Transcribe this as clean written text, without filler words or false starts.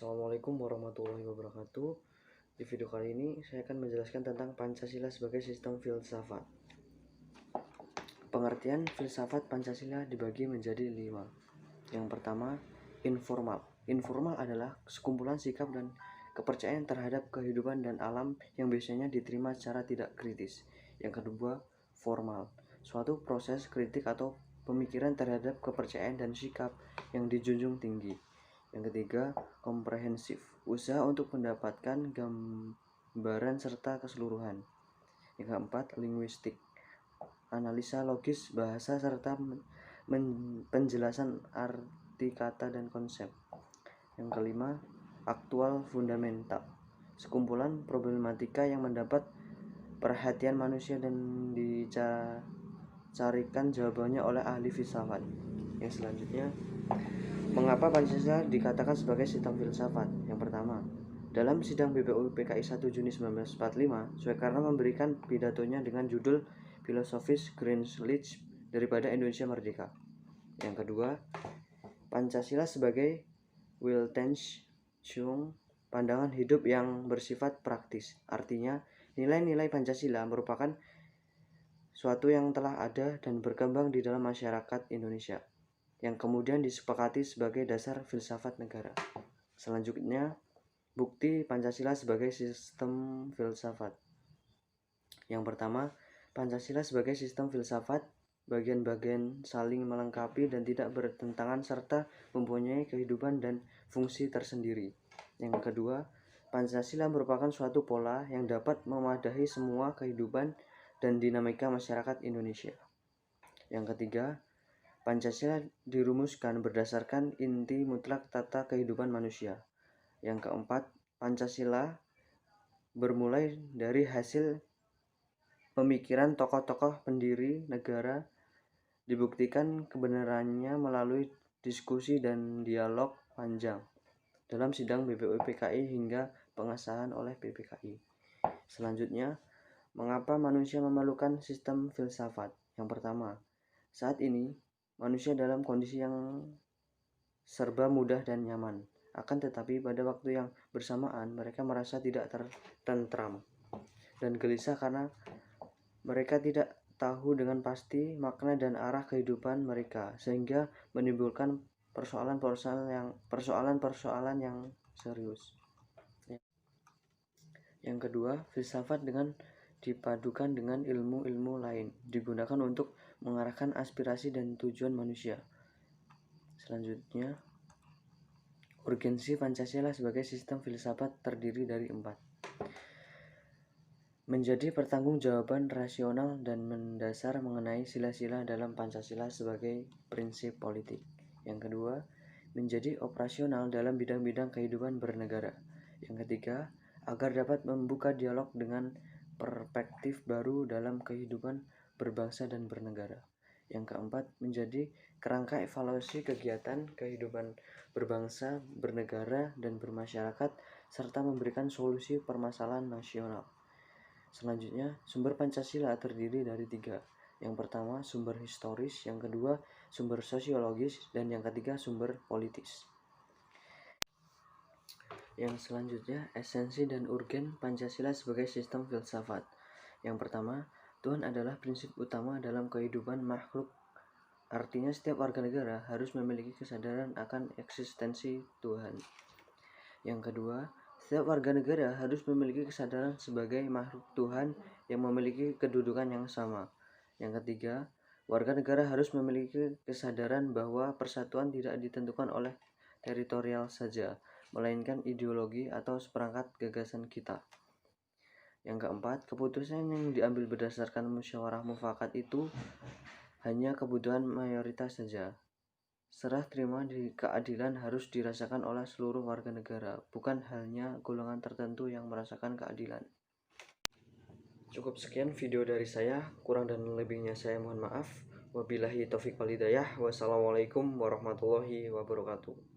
Assalamualaikum warahmatullahi wabarakatuh. Di video kali ini saya akan menjelaskan tentang Pancasila sebagai sistem filsafat. Pengertian filsafat Pancasila dibagi menjadi 5. Yang pertama, informal. Informal adalah sekumpulan sikap dan kepercayaan terhadap kehidupan dan alam yang biasanya diterima secara tidak kritis. Yang kedua, formal. Suatu proses kritik atau pemikiran terhadap kepercayaan dan sikap yang dijunjung tinggi. Yang ketiga, komprehensif, usaha untuk mendapatkan gambaran serta keseluruhan. Yang keempat, linguistik, analisa logis bahasa serta penjelasan arti kata dan konsep. Yang kelima, aktual fundamental, sekumpulan problematika yang mendapat perhatian manusia dan dicarikan jawabannya oleh ahli filsafat. Yang selanjutnya, mengapa Pancasila dikatakan sebagai sistem filsafat? Yang pertama, dalam sidang BPU PKI 1 Juni 1945, Soekarno memberikan pidatonya dengan judul filosofis Greenwich daripada Indonesia Merdeka. Yang kedua, Pancasila sebagai Weltanschauung, pandangan hidup yang bersifat praktis. Artinya, nilai-nilai Pancasila merupakan suatu yang telah ada dan berkembang di dalam masyarakat Indonesia, yang kemudian disepakati sebagai dasar filsafat negara. Selanjutnya, bukti Pancasila sebagai sistem filsafat. Yang pertama, Pancasila sebagai sistem filsafat, bagian-bagian saling melengkapi dan tidak bertentangan serta mempunyai kehidupan dan fungsi tersendiri. Yang kedua, Pancasila merupakan suatu pola yang dapat memadahi semua kehidupan dan dinamika masyarakat Indonesia. Yang ketiga, Pancasila dirumuskan berdasarkan inti mutlak tata kehidupan manusia. Yang keempat, Pancasila bermulai dari hasil pemikiran tokoh-tokoh pendiri negara, dibuktikan kebenarannya melalui diskusi dan dialog panjang dalam sidang BPU PKI hingga pengesahan oleh PPKI. Selanjutnya, mengapa manusia memerlukan sistem filsafat? Yang pertama, saat ini manusia dalam kondisi yang serba mudah dan nyaman. Akan tetapi pada waktu yang bersamaan mereka merasa tidak tentram dan gelisah karena mereka tidak tahu dengan pasti makna dan arah kehidupan mereka, sehingga menimbulkan persoalan-persoalan yang serius. Yang kedua, filsafat dengan dipadukan dengan ilmu-ilmu lain digunakan untuk mengarahkan aspirasi dan tujuan manusia. Selanjutnya, urgensi Pancasila sebagai sistem filsafat terdiri dari 4. Menjadi pertanggungjawaban rasional dan mendasar mengenai sila-sila dalam Pancasila sebagai prinsip politik. Yang kedua, menjadi operasional dalam bidang-bidang kehidupan bernegara. Yang ketiga, agar dapat membuka dialog dengan perspektif baru dalam kehidupan berbangsa dan bernegara. Yang keempat, menjadi kerangka evaluasi kegiatan kehidupan berbangsa, bernegara, dan bermasyarakat, serta memberikan solusi permasalahan nasional. Selanjutnya, sumber Pancasila terdiri dari 3. Yang pertama, sumber historis, yang kedua, sumber sosiologis, dan yang ketiga, sumber politis. Yang selanjutnya, esensi dan urgen Pancasila sebagai sistem filsafat. Yang pertama, Tuhan adalah prinsip utama dalam kehidupan makhluk. Artinya setiap warga negara harus memiliki kesadaran akan eksistensi Tuhan. Yang kedua, setiap warga negara harus memiliki kesadaran sebagai makhluk Tuhan yang memiliki kedudukan yang sama. Yang ketiga, warga negara harus memiliki kesadaran bahwa persatuan tidak ditentukan oleh teritorial saja, melainkan ideologi atau seperangkat gagasan kita. Yang keempat, keputusan yang diambil berdasarkan musyawarah mufakat itu hanya kebutuhan mayoritas saja. Serah terima di keadilan harus dirasakan oleh seluruh warga negara, bukan hanya golongan tertentu yang merasakan keadilan. Cukup sekian video dari saya, kurang dan lebihnya saya mohon maaf. Wabillahi taufiq wal hidayah. Wassalamualaikum warahmatullahi wabarakatuh.